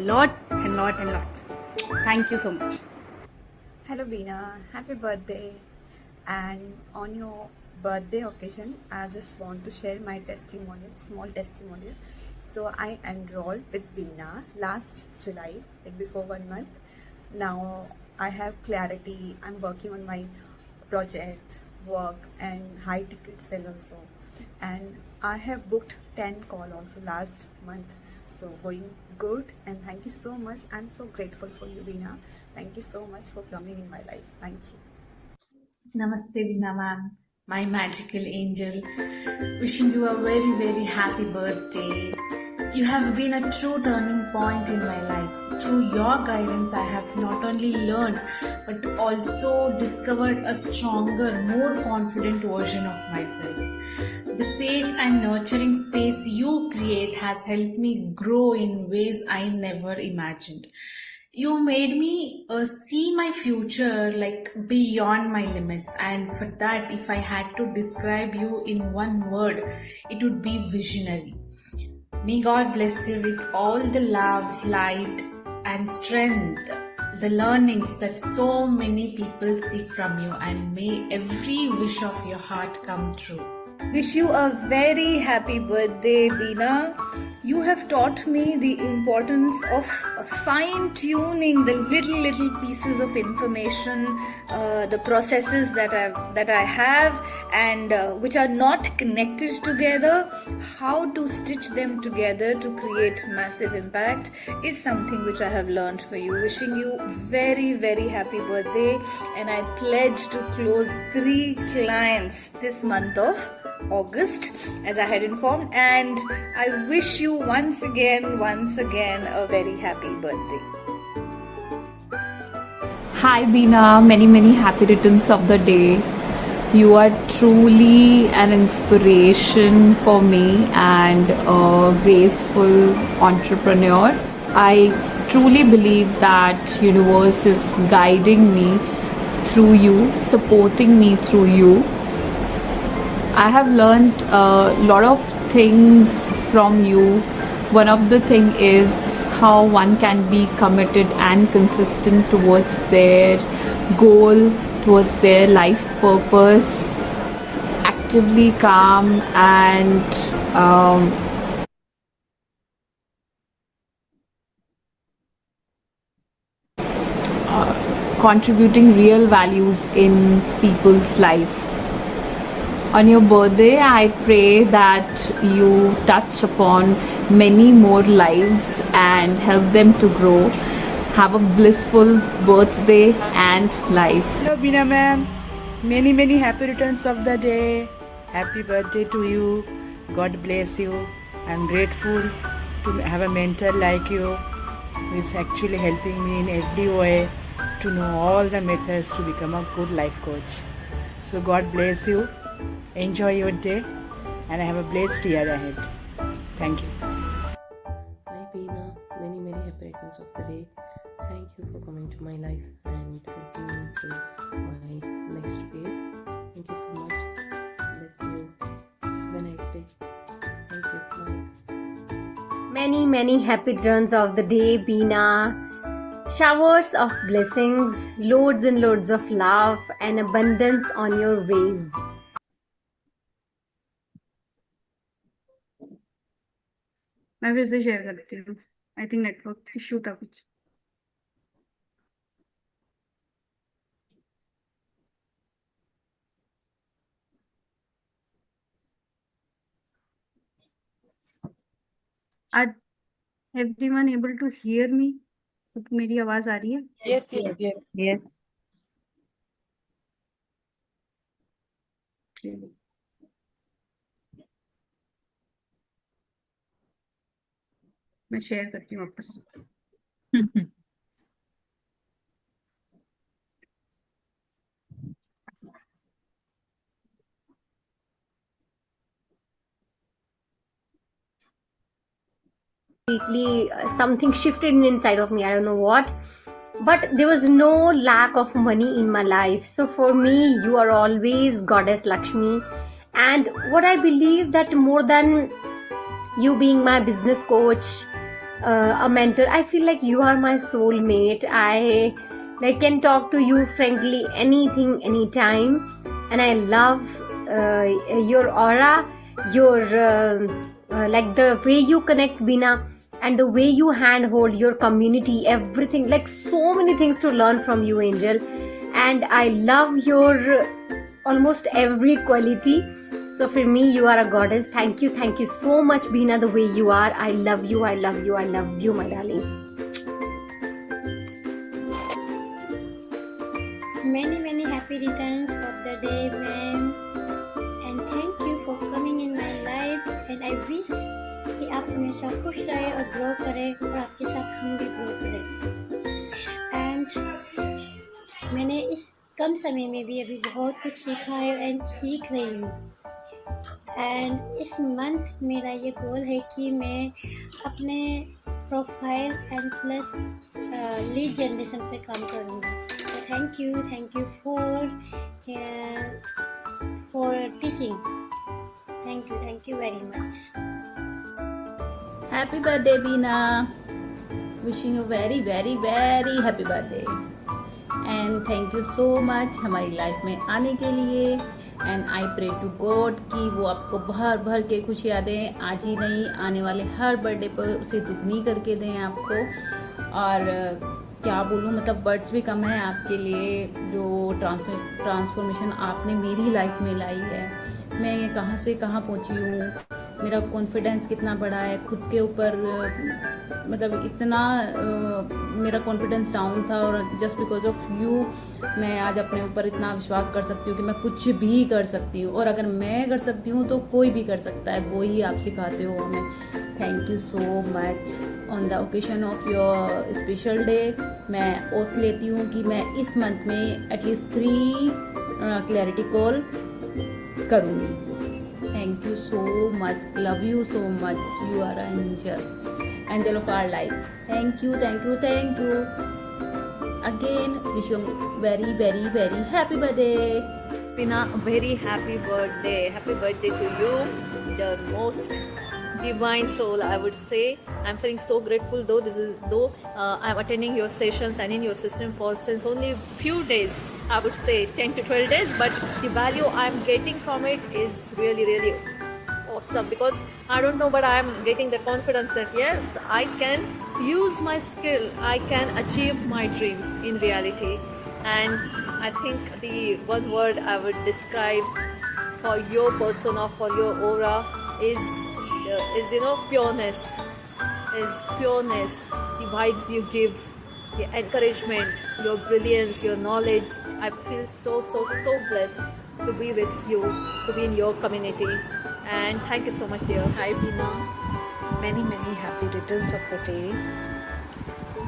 lot and lot and lot. Thank you so much. Hello Beena, happy birthday. And on your birthday occasion, I just want to share my testimonial, small testimonial. So I enrolled with Beena last July, like before 1 month. Now I have clarity. I'm working on my projects, work and high ticket sale also. And I have booked 10 call also last month. So going good, and thank you so much. I'm so grateful for you, Beena. Thank you so much for coming in my life. Thank you. Namaste, Veena ma'am, my magical angel. Wishing you a very, very happy birthday. You have been a true turning point in my life. Through your guidance, I have not only learned but also discovered a stronger, more confident version of myself. The safe and nurturing space you create has helped me grow in ways I never imagined. You made me see my future like beyond my limits, and for that, if I had to describe you in one word, it would be visionary. May God bless you with all the love, light, and strength, the learnings that so many people seek from you, and may every wish of your heart come true. Wish you a very happy birthday, Beena. You have taught me the importance of fine tuning the little pieces of information, the processes that I have, and which are not connected together. How to stitch them together to create massive impact is something which I have learned for you. Wishing you very happy birthday, and I pledge to close 3 clients this month of August, as I had informed, and I wish you once again a very happy birthday. Hi Beena, many happy returns of the day. You are truly an inspiration for me and a graceful entrepreneur. I truly believe that universe is guiding me through you, supporting me through you. I have learned a lot of things from you. One of the thing is how one can be committed and consistent towards their goal, towards their life purpose, actively calm and contributing real values in people's life. On your birthday, I pray that you touch upon many more lives and help them to grow. Have a blissful birthday and life. Hello Beena ma'am, many happy returns of the day. Happy birthday to you. God bless you. I'm grateful to have a mentor like you who is actually helping me in every way to know all the methods to become a good life coach. So God bless you. Enjoy your day and have a blessed year ahead. Thank you. Hi Beena, many happy returns of the day. Thank you for coming to my life and helping me through my next phase. Thank you so much. Bless you. Have a nice day. Thank you. Bye. Many happy returns of the day, Beena. Showers of blessings, loads and loads of love and abundance on your ways. मैं फिर से share करती हूँ. I think network issue था कुछ. Are everyone able to hear me? तो मेरी आवाज आ रही है? Yes. मैं शेयर करती हूँ वापस. Completely something shifted inside of me. I don't know what, but there was no lack of money in my life. So for me, you are always Goddess Lakshmi, and what I believe that more than you being my business coach, a mentor. I feel like you are my soulmate. I like can talk to you frankly anything, anytime, and I love your aura, your like the way you connect, Bina, and the way you handhold your community. Everything, like so many things to learn from you, Angel, and I love your almost every quality. So for me, you are a goddess. Thank you so much, Bina, the way you are. I love you, I love you, I love you, my darling. Many happy returns of the day, ma'am, and thank you for coming in my life. And I wish कि आप हमेशा खुश रहे और grow करें और आपके साथ हम भी ग्रो करें. एंड मैंने इस कम समय में भी अभी बहुत कुछ सीखा है एंड सीख रही हूँ. एंड इस मंथ मेरा ये गोल है कि मैं अपने profile and plus lead generation पे काम करूँगी. Thank you for teaching. Thank you very much. Happy birthday, Bina. Wishing you very happy birthday. And thank you so much हमारी लाइफ में आने के लिए. And I pray to God कि वो आपको भर के खुशियाँ दें. आज ही नहीं, आने वाले हर बर्थडे पर उसे दुगनी करके दें आपको. और क्या बोलूँ, मतलब वर्ड्स भी कम है आपके लिए जो ट्रांसफॉर्मेशन आपने मेरी लाइफ में लाई है. मैं ये कहाँ से कहाँ पहुँची हूँ, मेरा कॉन्फिडेंस कितना बढ़ा है खुद के ऊपर. मतलब इतना मेरा कॉन्फिडेंस डाउन था और जस्ट बिकॉज ऑफ यू मैं आज अपने ऊपर इतना विश्वास कर सकती हूँ कि मैं कुछ भी कर सकती हूँ. और अगर मैं कर सकती हूँ तो कोई भी कर सकता है. वो ही आप सिखाते हो हमें. Thank you so much. On the occasion of your special day मैं ओथ लेती हूँ कि मैं इस मंथ में एटलीस्ट 3 क्लैरिटी कॉल करूँगी. Thank you so much. Love you so much. You are angel of our life. Thank you again. Wish you very happy birthday. Bina, a very happy birthday. Happy birthday to you, the most divine soul, I would say. I'm feeling so grateful though I'm attending your sessions and in your system for since only few days, I would say 10 to 12 days, but the value I'm getting from it is really awesome, because I don't know, but I'm getting the confidence that yes, I can use my skill, I can achieve my dreams in reality. And I think the one word I would describe for your persona, for your aura is pureness. The vibes you give, the encouragement, your brilliance, your knowledge. I feel so blessed to be with you, to be in your community. And thank you so much, dear. Hi Bina, many happy returns of the day.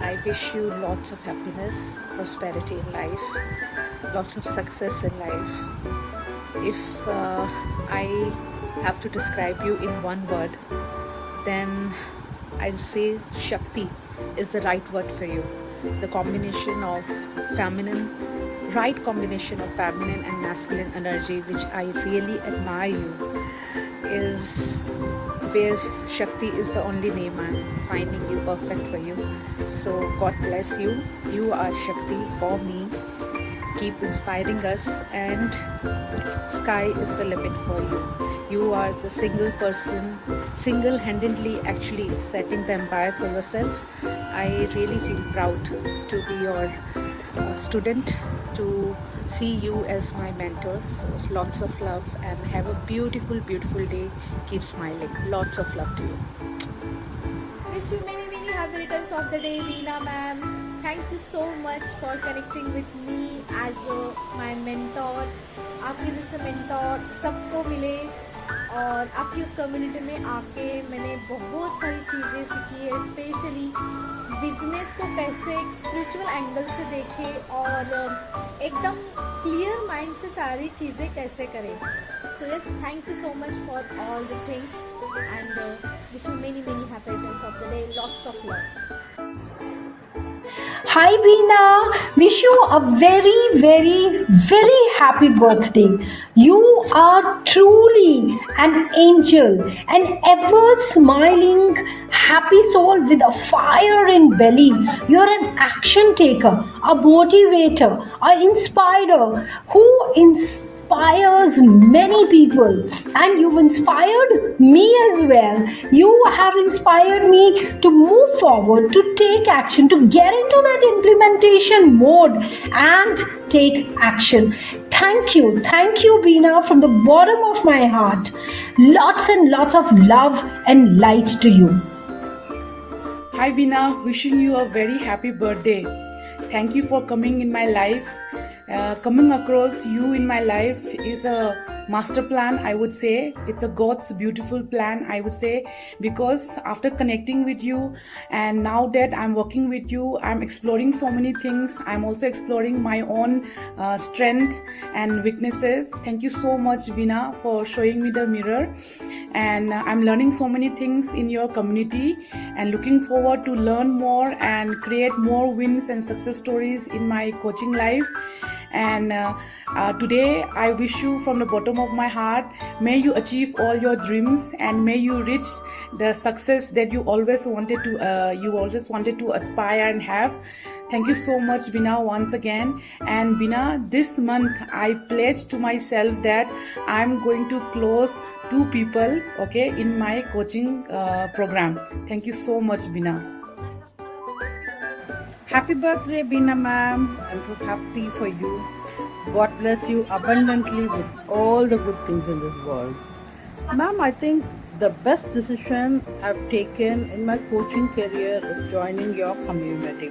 I wish you lots of happiness, prosperity in life, lots of success in life. If I have to describe you in one word, then I'll say Shakti is the right word for you. The combination of right combination of feminine and masculine energy, which I really admire you, is where Shakti is the only name I'm finding you perfect for you. So God bless you. You are Shakti for me. Keep inspiring us, and sky is the limit for you. You are the single person, single-handedly actually setting the empire for yourself. I really feel proud to be your student, to see you as my mentor. So lots of love and have a beautiful day. Keep smiling. Lots of love to you. Wish you many happy returns of the day, Veena ma'am. Thank you so much for connecting with me as my mentor. आपके जैसे mentor सबको मिले, और आपकी community में आके मैंने बहुत सारी चीज़ें सीखी है. स्पेशली बिजनेस को कैसे एक स्पिरिचुअल एंगल से देखें और एकदम क्लियर माइंड से सारी चीज़ें कैसे करें. So yes, thank you so much for all the things and wish you many happy returns of the day. Lots of love. Hi Veena, wish you a very, very, very happy birthday. You are truly an angel, an ever smiling, happy soul with a fire in belly. You're an action taker, a motivator, a inspirer who inspires many people, and you've inspired me as well. You have inspired me to move forward, to take action, to get into that implementation mode and take action. Thank you, Veena, from the bottom of my heart. Lots and lots of love and light to you. Hi Veena, wishing you a very happy birthday. Thank you for coming in my life. Coming across you in my life is a master plan, I would say. It's a God's beautiful plan, I would say, because after connecting with you and now that I'm working with you, I'm exploring so many things. I'm also exploring my own strength and weaknesses. Thank you so much, Veena, for showing me the mirror. And I'm learning so many things in your community and looking forward to learn more and create more wins and success stories in my coaching life. And today I wish you from the bottom of my heart, may you achieve all your dreams and may you reach the success that you always wanted to aspire and have. Thank you so much, Veena, once again. And Veena, this month I pledged to myself that I'm going to close 2 people, okay, in my coaching program. Thank you so much, Veena. Happy birthday, Veena ma'am. I'm so happy for you. God bless you abundantly with all the good things in this world. Ma'am, I think the best decision I've taken in my coaching career is joining your community.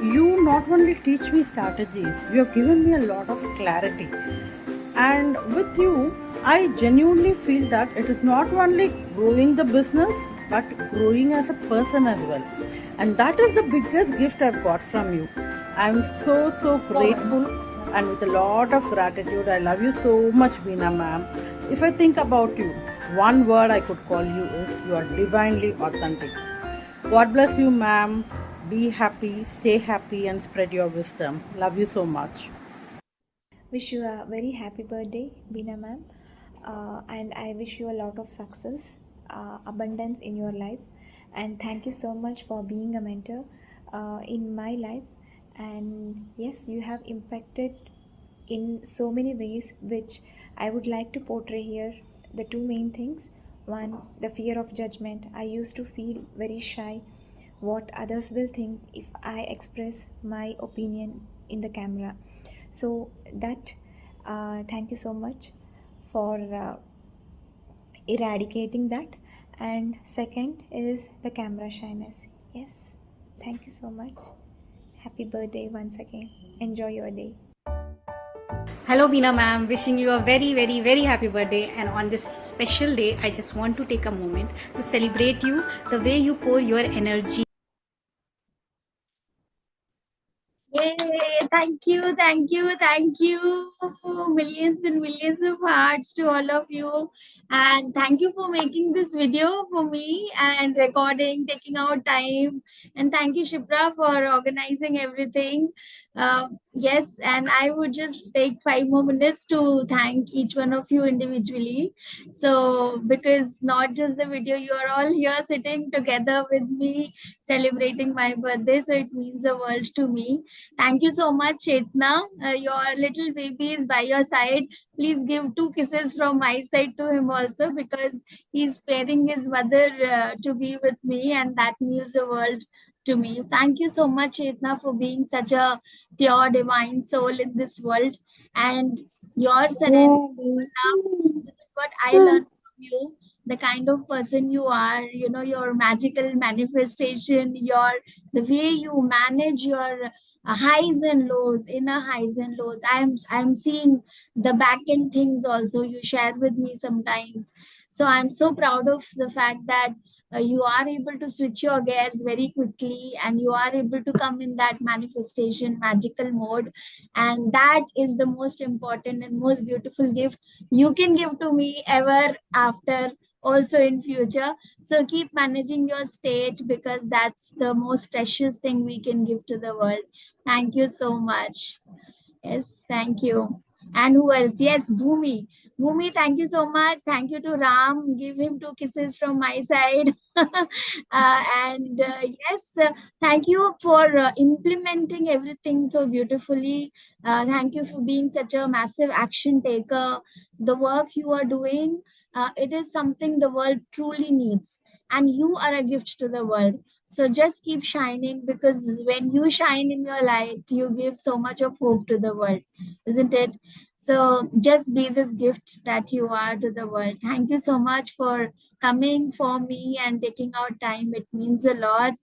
You not only teach me strategies, you have given me a lot of clarity. And with you, I genuinely feel that it is not only growing the business, but growing as a person as well. And that is the biggest gift I've got from you. I'm so grateful and with a lot of gratitude. I love you so much, Veena ma'am. If I think about you, one word I could call you is you are divinely authentic. God bless you, ma'am. Be happy, stay happy, and spread your wisdom. Love you so much. Wish you a very happy birthday, Veena ma'am. And I wish you a lot of success, abundance in your life. And thank you so much for being a mentor in my life. And yes, you have impacted in so many ways, which I would like to portray here. The 2 main things. One, the fear of judgment. I used to feel very shy what others will think if I express my opinion in the camera. So that, thank you so much for eradicating that. And second is the camera shyness. Yes, thank you so much. Happy birthday once again. Enjoy your day. Hello Veena ma'am, wishing you a very, very, very happy birthday. And on this special day, I just want to take a moment to celebrate you, the way you pour your energy. Yay! Thank you, thank you, thank you. Millions and millions of hearts to all of you. And thank you for making this video for me and recording, taking out time. And thank you, Shipra, for organizing everything. Yes, and I would just take 5 more minutes to thank each one of you individually. So, because not just the video, you are all here sitting together with me, celebrating my birthday. So, it means the world to me. Thank you so much, Chetna. Your little baby is by your side. Please give 2 kisses from my side to him also, because he's sparing his mother to be with me, and that means the world to me. Thank you so much, Chetna, for being such a pure divine soul in this world. And your serenity, this is what I learned from you. The kind of person you are, you know, your magical manifestation, the way you manage your highs and lows, inner highs and lows. I'm seeing the back end things also you share with me sometimes. So I'm so proud of the fact that you are able to switch your gears very quickly, and you are able to come in that manifestation magical mode. And that is the most important and most beautiful gift you can give to me ever after also in future. So keep managing your state, because that's the most precious thing we can give to the world. Thank you so much. Yes, thank you. And who else? Yes, Bhumi. Bhumi, thank you so much. Thank you to Ram. Give him 2 kisses from my side. And yes, thank you for implementing everything so beautifully. Thank you for being such a massive action taker. The work you are doing, it is something the world truly needs. And you are a gift to the world. So just keep shining, because when you shine in your light, you give so much of hope to the world, isn't it? So just be this gift that you are to the world. Thank you so much for coming for me and taking out time. It means a lot.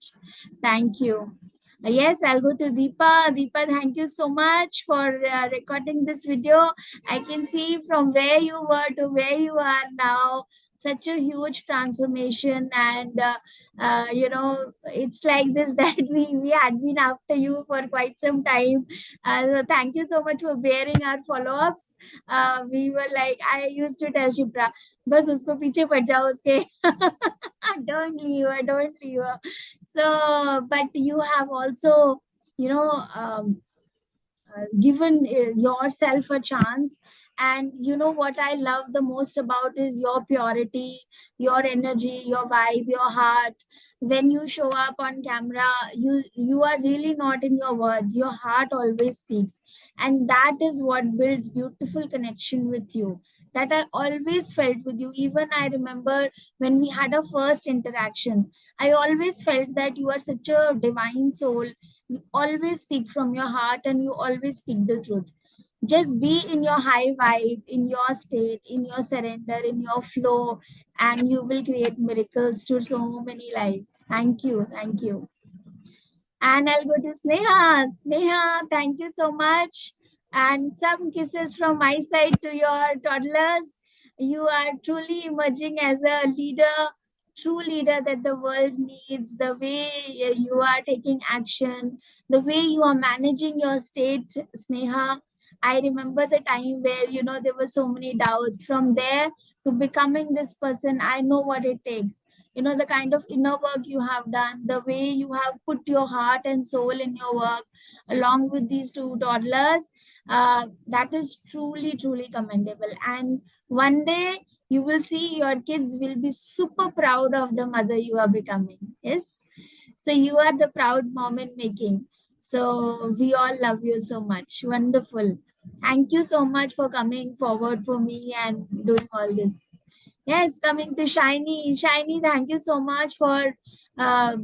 Thank you. Yes, I'll go to Deepa. Deepa, thank you so much for recording this video. I can see from where you were to where you are now, such a huge transformation. And it's like this that we had been after you for quite some time. So thank you so much for bearing our follow-ups. We were like, I used to tell Shipra, बस उसको पीछे पड़ जाओ उसके. Don't leave her, don't leave her. So, but you have also, given yourself a chance. And you know what I love the most about is your purity, your energy, your vibe, your heart. When you show up on camera, you are really not in your words, your heart always speaks. And that is what builds beautiful connection with you, that I always felt with you. Even I remember when we had a first interaction, I always felt that you are such a divine soul. You always speak from your heart and you always speak the truth. Just be in your high vibe, in your state, in your surrender, in your flow, and you will create miracles to so many lives. Thank you. Thank you. And I'll go to Sneha. Sneha, thank you so much. And some kisses from my side to your toddlers. You are truly emerging as a leader, true leader that the world needs. The way you are taking action, the way you are managing your state, Sneha. I remember the time where, there were so many doubts. From there to becoming this person, I know what it takes. The kind of inner work you have done, the way you have put your heart and soul in your work, along with these 2 toddlers, that is truly, truly commendable. And one day you will see your kids will be super proud of the mother you are becoming. Yes. So you are the proud mom in making. So we all love you so much. Wonderful. Thank you so much for coming forward for me and doing all this. Yes, coming to Shiny. Shiny, thank you so much for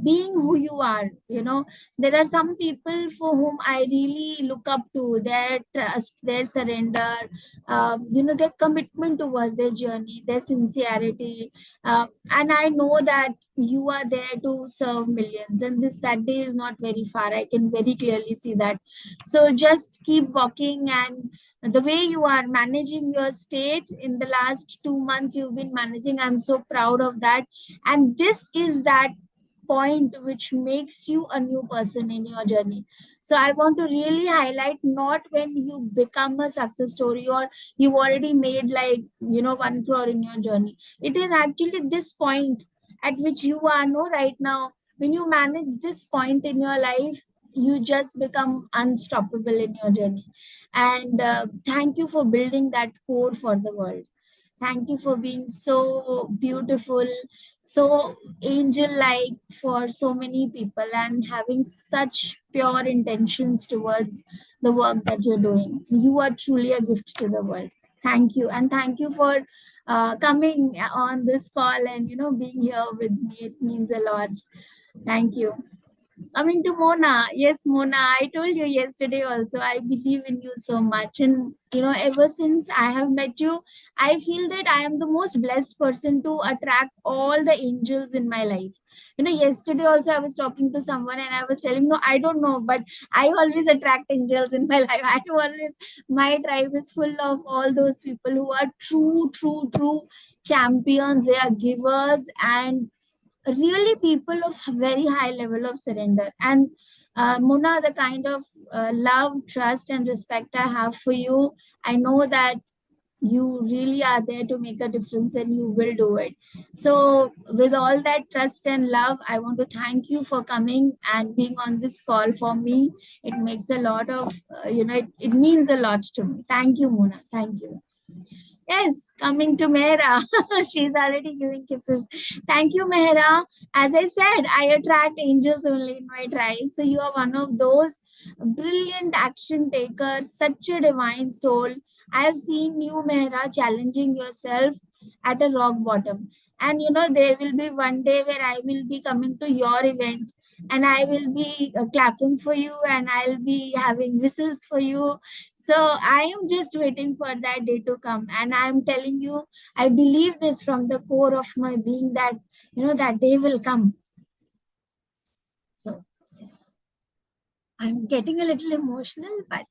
being who you are. There are some people for whom I really look up to, their trust, their surrender, their commitment towards their journey, their sincerity. And I know that you are there to serve millions, and that day is not very far. I can very clearly see that. So just keep walking, and the way you are managing your state in the last 2 months you've been managing, I'm so proud of that. And this is that point which makes you a new person in your journey. So I want to really highlight, not when you become a success story or you've already made 1 crore in your journey. It is actually this point at which you are right now. When you manage this point in your life, you just become unstoppable in your journey. And thank you for building that core for the world. Thank you for being so beautiful, so angel-like for so many people, and having such pure intentions towards the work that you're doing. You are truly a gift to the world. Thank you. And thank you for coming on this call and, being here with me. It means a lot. Thank you. Coming to Mona. Yes, Mona, I told you yesterday also, I believe in you so much. And, ever since I have met you, I feel that I am the most blessed person to attract all the angels in my life. Yesterday also I was talking to someone and I was telling, no, I don't know, but I always attract angels in my life. My tribe is full of all those people who are true champions. They are givers and really people of very high level of surrender. And Mona, the kind of love, trust and respect I have for you, I know that you really are there to make a difference and you will do it. So with all that trust and love, I want to thank you for coming and being on this call for me. It makes a lot of it means a lot to me. Thank you, Mona. Thank you. Yes, coming to Mehra. She's already giving kisses. Thank you, Mehra. As I said, I attract angels only in my tribe. So you are one of those brilliant action takers, such a divine soul. I have seen you, Mehra, challenging yourself at a rock bottom. And there will be one day where I will be coming to your event and I will be clapping for you and I'll be having whistles for you. So I am just waiting for that day to come. And I'm telling you, I believe this from the core of my being that, that day will come. So, yes, I'm getting a little emotional, but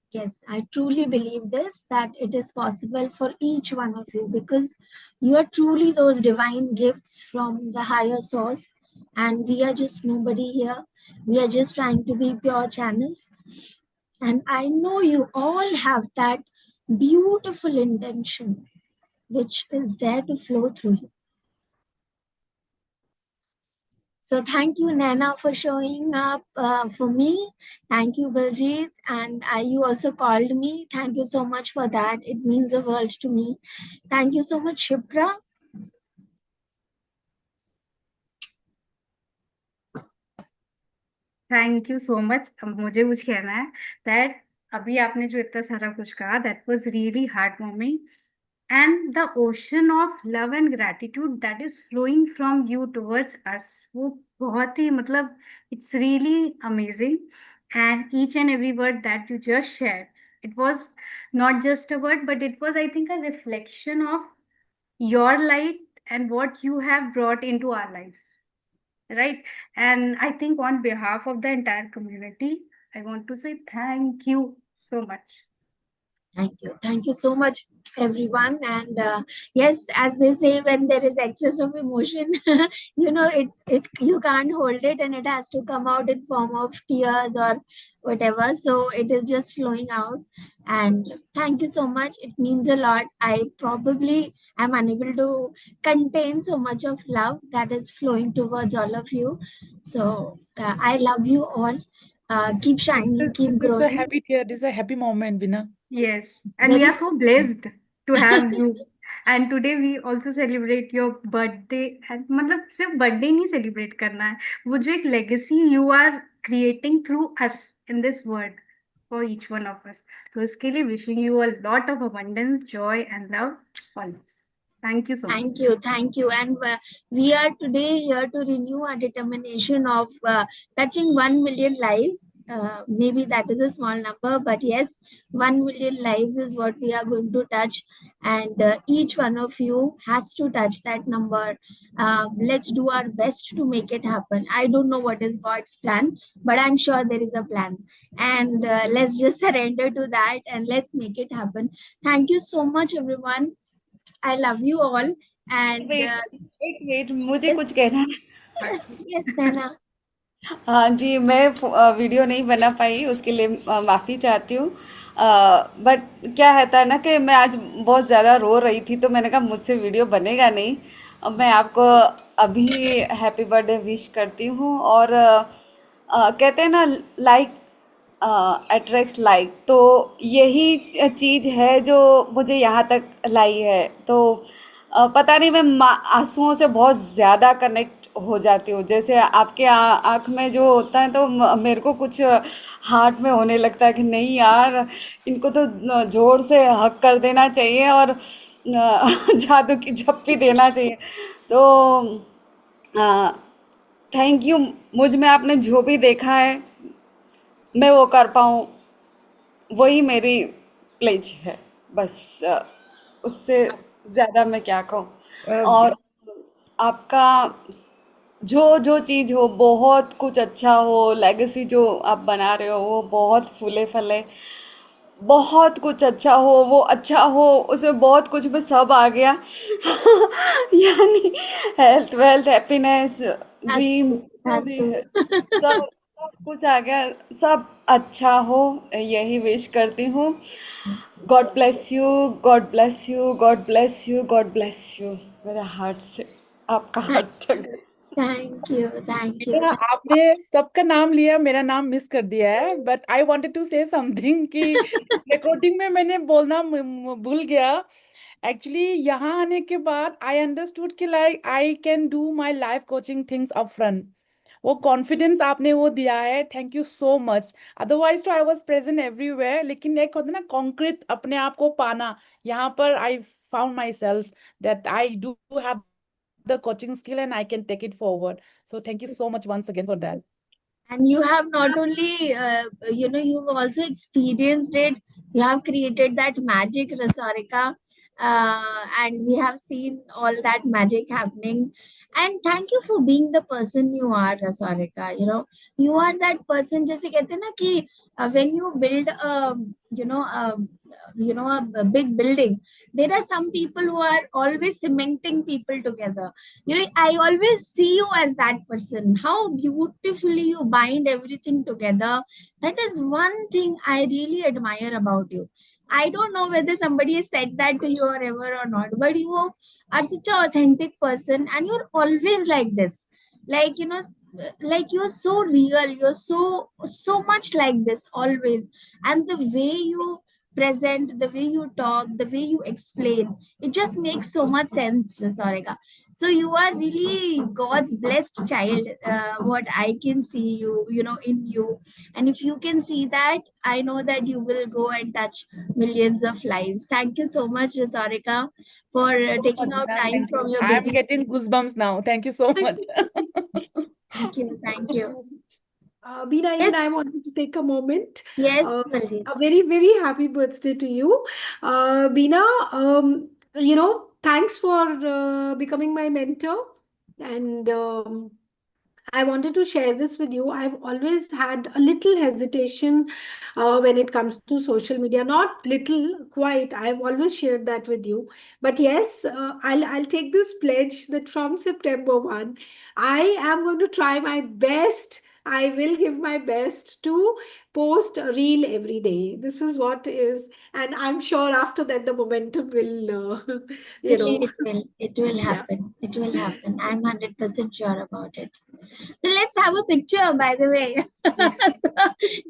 yes, I truly believe this, that it is possible for each one of you because you are truly those divine gifts from the higher source. And we are just nobody here. We are just trying to be pure channels. And I know you all have that beautiful intention which is there to flow through you. So thank you, Nana, for showing up for me. Thank you, Baljit. And you also called me. Thank you so much for that. It means the world to me. Thank you so much, Shipra. Thank you so much. मुझे कुछ कहना है that अभी आपने जो इतना सारा कुछ कहा that was really heart warming and the ocean of love and gratitude that is flowing from you towards us, वो बहुत ही मतलब it's really amazing. And each and every word that you just share, it was not just a word but it was, I think, a reflection of your light and what you have brought into our lives, right? And I think on behalf of the entire community, I want to say thank you so much. Thank you. Thank you so much, everyone. And yes, as they say, when there is excess of emotion, you can't hold it and it has to come out in form of tears or whatever. So it is just flowing out. And thank you so much. It means a lot. I probably am unable to contain so much of love that is flowing towards all of you. So I love you all. Keep shining, keep This is a growing. happy tear. This is a happy moment, Bina. Yes, and we are so blessed to have you. And today we also celebrate your birthday. And मतलब सिर्फ birthday नहीं celebrate करना है, वो जो एक legacy you are creating through us in this world for each one of us. तो इसके लिए wishing you a lot of abundance, joy and love always. Thank you so much. Thank you. And we are today here to renew our determination of touching 1 million lives. Maybe that is a small number, but yes, 1 million lives is what we are going to touch. And each one of you has to touch that number. Let's do our best to make it happen. I don't know what is God's plan, but I'm sure there is a plan. And let's just surrender to that and let's make it happen. Thank you so much, everyone. I love you all. And wait, मुझे कुछ कहना है. Yes, Nana. हाँ जी, मैं video नहीं बना पाई, उसके लिए माफ़ी चाहती हूँ. बट क्या होता है ना कि मैं आज बहुत ज़्यादा रो रही थी तो मैंने कहा मुझसे वीडियो बनेगा नहीं. अब मैं आपको अभी हैप्पी बर्थडे विश करती हूँ. और कहते हैं ना लाइक अट्रैक्ट्स लाइक, तो यही चीज़ है जो मुझे यहाँ तक लाई है. तो पता नहीं, मैं आंसुओं से बहुत ज़्यादा कनेक्ट हो जाती हूँ. जैसे आपके आँख में जो होता है तो मेरे को कुछ हार्ट में होने लगता है कि नहीं यार, इनको तो जोर से हक कर देना चाहिए और जादू की झप्पी देना चाहिए. So thank you. मुझ में आपने जो भी देखा है मैं वो कर पाऊँ, वही मेरी प्लेज है. बस उससे ज़्यादा मैं क्या कहूँ. और आपका जो चीज़ हो, बहुत कुछ अच्छा हो, लेगेसी जो आप बना रहे हो वो बहुत फूले फले. बहुत कुछ अच्छा हो, वो अच्छा हो, उसमें बहुत कुछ में सब आ गया। यानी हेल्थ, वेल्थ, हैप्पीनेस, ड्रीम, जो भी है, सब सब कुछ आ गया, सब अच्छा हो, यही विश करती हूँ। God bless you, God bless you, God bless you, God bless you, मेरे हार्ट से आपका हार्ट तक। Thank you, thank you. बेटा, आपने सबका नाम लिया, मेरा नाम मिस कर दिया है, but I wanted to say something कि रिकॉर्डिंग में मैंने बोलना भूल गया। एक्चुअली यहाँ आने के बाद आई अंडरस्टूड कि like I can do my life coaching things up front. वो कॉन्फिडेंस आपने वो दिया है, thank you so much. Otherwise तो आई वाज प्रेजेंट एवरीवेयर, लेकिन एक होता है ना कॉन्क्रीट अपने आप को पाना, यहाँ पर I found my self that I do have the coaching skill and I can take it forward. So thank you so much once again for that. And you have not only, you've also experienced it. You have created that magic, Rasarika, and we have seen all that magic happening. And thank you for being the person you are, Rasarika. You are that person. जैसे कहते हैं ना कि when you build a big building, there are some people who are always cementing people together. I always see you as that person. How beautifully you bind everything together. That is one thing I really admire about you. I don't know whether somebody has said that to you or ever or not, but you are such an authentic person, and you're always like this. Like, like you're so real, you're so much like this always. And the way you present, the way you talk, the way you explain, it just makes so much sense, Sarika. So you are really God's blessed child, what I can see in you. And if you can see that, I know that you will go and touch millions of lives. Thank you so much, Sarika, for taking out time Thank from you. your I'm busy. getting goosebumps now. Thank you so much. Thank you, thank you. Beena, even I wanted to take a moment. Yes, A very, very happy birthday to you. Beena, thanks for becoming my mentor. And I wanted to share this with you. I've always had a little hesitation when it comes to social media. Not little, quite. I've always shared that with you. But yes, I'll take this pledge that from September 1, I am going to try my best. I will give my best to post a reel every day. This is what is, and I'm sure after that the momentum will, It will happen. It will happen. I'm 100% sure about it. So let's have a picture, by the way.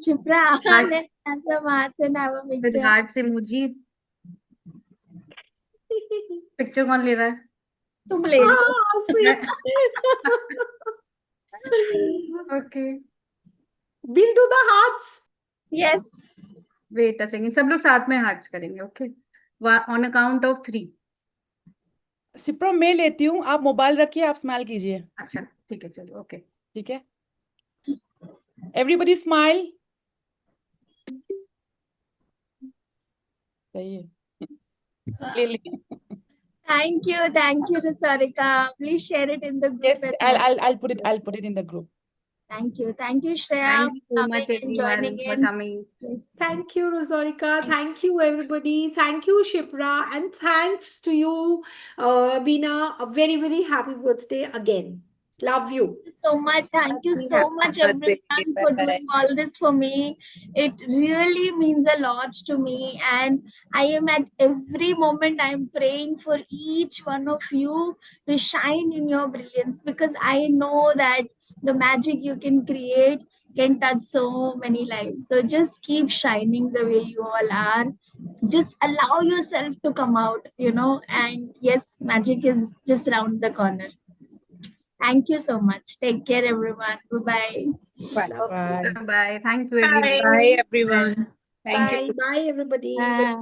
Shipra, let's have some hearts and have a With picture. hearts emoji. Picture कौन ले रहा है? तुम ले लो. Okay. We'll do the hearts. Yes. Wait a second. सब लोग साथ में hearts करेंगे. Okay. On a count of 3. Shipra मैं लेती हूँ, आप मोबाइल रखिए, आप स्माइल कीजिए। अच्छा, ठीक है, चलो, ओके, ठीक है। Everybody smile. सही है। ले ले। Thank you, Rasarika. Please share it in the group. Yes, I'll put it in the group. Thank you, Shreya. Thank you so much, coming and joining everyone, for in. coming. Yes. Thank you, Rosorika. Thank you, everybody. Thank you, Shipra. And thanks to you, Beena. A very, very happy birthday again. Love you. Thank you so much. Thank you so much, everyone, for doing all this for me. It really means a lot to me. And I am at every moment, I'm praying for each one of you to shine in your brilliance, because I know that the magic you can create can touch so many lives. So just keep shining the way you all are. Just allow yourself to come out, and yes, magic is just around the corner. Thank you so much. Take care, everyone. Bye-bye. Bye. Thank you, everyone. Bye, everyone. Thank you. Bye, everybody. Bye.